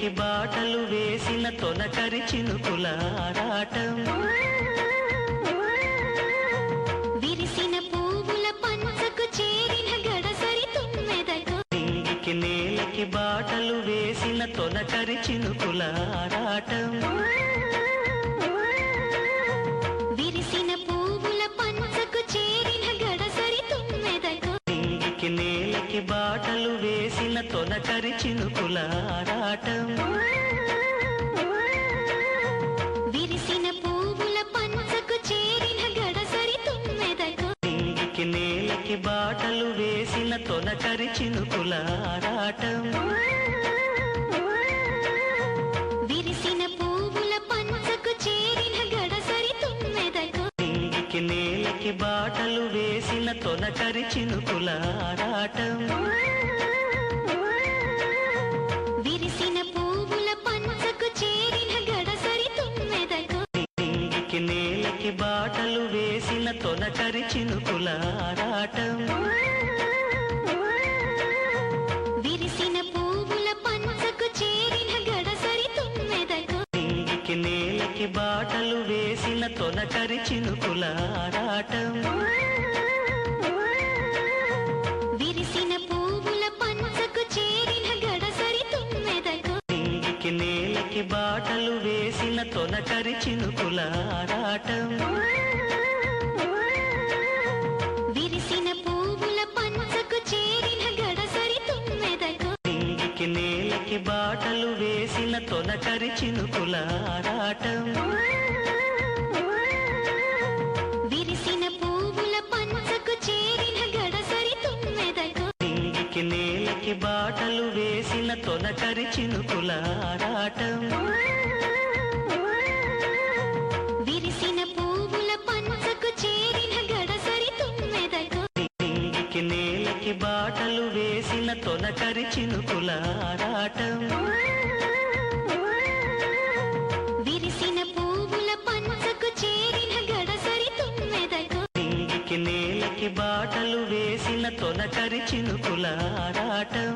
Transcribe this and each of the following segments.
నేలకి బాటలు వేసిన తొనకరి చినుకుల ఆరాటం విరిసిన పువ్వుల పంచకు చేరిన గడసరి తుమ్మెదకు నింగికి నేలకి బాటలు వేసిన తొనకరి చినుకుల ఆరాటం విరిసిన పువ్వుల పంచకు చేరిన గడసరి తుమ్మెదకు నింగికి నేలకి బాటలు వేసిన తొనకరి చినుకుల ఆరాటం విరిసిన పువ్వుల పంచకు చేరిన గడసరి తుమ్మెదకు నింగికి నేలకి బాటలు వేసిన తొనకరి చినుకుల ఆరాటం విరిసిన పువ్వుల పంచకు చేరిన గడసరి తుమ్మెదకు నింగికి నేలకి బాటలు వేసిన తొనకరి చినుకుల ఆరాటం విరిసిన పువ్వుల పంచకు చేరిన గడసరి తుమ్మెదకు నింగికి నేలకి బాటలు వేసిన తొనకరి చినుకుల ఆరాటం విరిసిన పువ్వుల పంచకు చేరిన గడసరి తుమ్మెదకు నింగికి నేలకి బాటలు వేసిన తొనకరి చినుకుల ఆరాటం విరిసిన పువ్వుల పంచకు చేరిన గడసరి తుమ్మెదకు నింగికి నేలకి బాటలు వేసిన తొనకరి చినుకుల ఆరాటం విరిసిన పువ్వుల పంచకు చేరిన గడసరి తుమ్మెదకు నింగికి నేలకి బాటలు వేసిన తొనకరి చినుకుల ఆరాటం విరిసిన పువ్వుల పంచకు చేరిన గడసరి తుమ్మెదకు నింగికి నేలకి బాటలు వేసిన తొనకరి చినుకుల ఆరాటం విరిసిన పువ్వుల పంచకు చేరిన గడసరి తుమ్మెదకు నింగికి నేలకి బాటలు వేసిన తొనకరి చినుకుల ఆరాటం విరిసిన పువ్వుల పంచకు చేరిన గడసరి తుమ్మెదకు నింగికి నేలకి బాటలు వేసిన తొనకరి చినుకుల ఆరాటం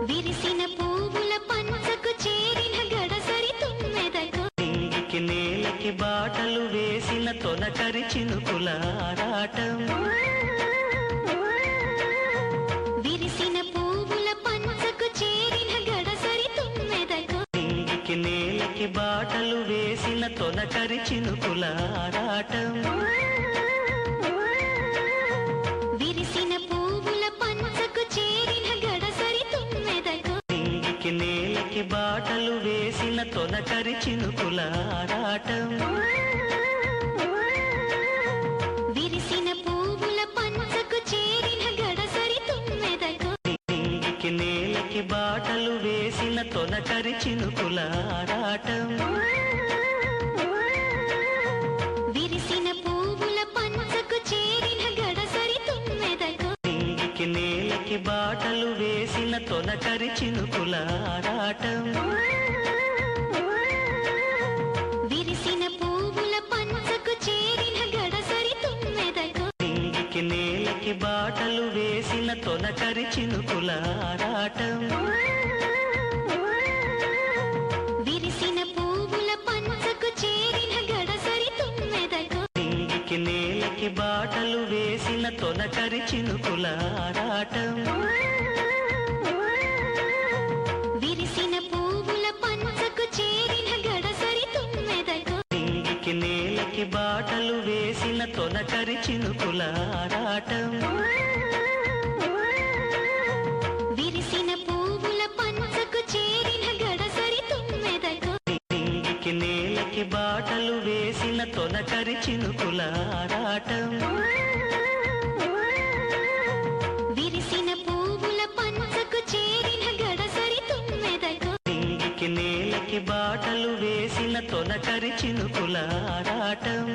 విరిసిన పువ్వుల పంచకు చేరిన గడసరి తుమ్మెదకు నింగికి నేలకి బాటలు వేసిన తొనకరి చినుకుల ఆరాటం విరిసిన పువ్వుల పంచకు చేరిన గడసరి తుమ్మెదకు నింగికి నేలకి బాటలు వేసిన తొనకరి చినుకుల ఆరాటం విరిసిన పువ్వుల పంచకు చేరిన గడసరి తుమ్మెదకు నింగికి నేలకి బాటలు వేసిన తొనకరి చినుకుల ఆరాటం విరిసిన పువ్వుల పంచకు చేరిన గడసరి తుమ్మెదకు నింగికి నేలకి బాటలు వేసిన తొనకరి చినుకుల ఆరాటం విరిసిన పువ్వుల పంచకు చేరిన గడసరి తుమ్మెదకు నింగికి నేలకి బాటలు వేసిన తొనకరి చినుకుల ఆరాటం విరిసిన పువ్వుల పంచకు చేరిన గడసరి తుమ్మెదకు నింగికి నేలకి బాటలు వేసిన తొనకరి చినుకుల ఆరాటం విరిసిన పువ్వుల పంచకు చేరిన గడసరి తుమ్మెదకు నింగికి నేలకి బాటలు వేసిన తొనకరి చినుకుల ఆరాటం విరిసిన పువ్వుల పంచకు చేరిన గడసరి తుమ్మెదకు నింగికి నేలకి బాటలు వేసిన తొనకరి చినుకుల ఆరాటం విరిసిన పువ్వుల పంచకు చేరిన గడసరి తుమ్మెదకు నింగికి నేలకి బాటలు వేసిన తొనకరి చినుకుల ఆరాటం విరిసిన పువ్వుల పంచకు చేరిన గడసరి తుమ్మెదకు నింగికి నేలకి బాటలు వేసిన తొనకరి చినుకుల ఆరాటం